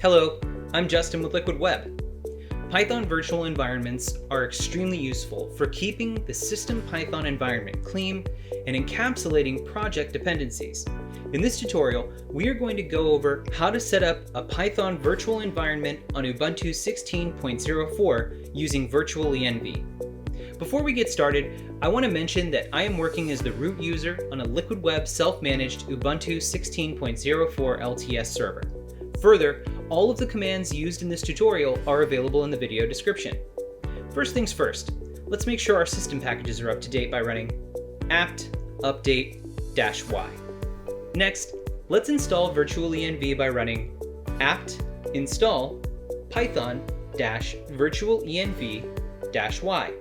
Hello, I'm Justin with Liquid Web. Python virtual environments are extremely useful for keeping the system Python environment clean and encapsulating project dependencies. In this tutorial, we are going to go over how to set up a Python virtual environment on Ubuntu 16.04 using virtualenv. Before we get started, I want to mention that I am working as the root user on a Liquid Web self-managed Ubuntu 16.04 LTS server. Further, all of the commands used in this tutorial are available in the video description. First things first, let's make sure our system packages are up to date by running apt-update-y. Next, let's install virtualenv by running apt-install python-virtualenv-y.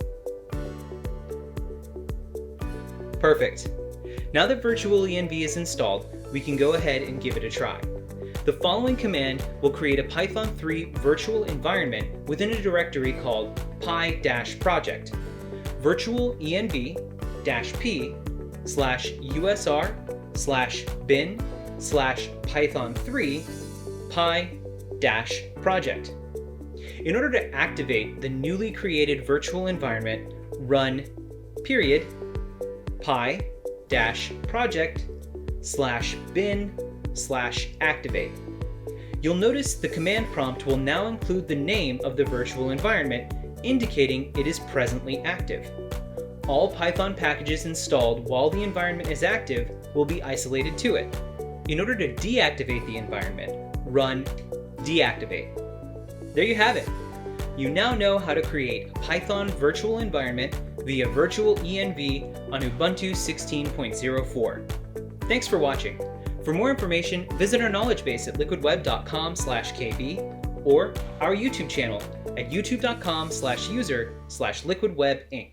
Perfect. Now that virtualenv is installed, we can go ahead and give it a try. The following command will create a Python 3 virtual environment within a directory called py-project virtualenv-p/usr/bin/python3 py-project. In order to activate the newly created virtual environment, run py-project/bin/activate. You'll notice the command prompt will now include the name of the virtual environment, indicating it is presently active. All Python packages installed while the environment is active will be isolated to it. In order to deactivate the environment, run deactivate. There you have it. You now know how to create a Python virtual environment via virtualenv on Ubuntu 16.04. Thanks for watching. For more information, visit our knowledge base at liquidweb.com/kb or our YouTube channel at youtube.com/user/liquidwebinc.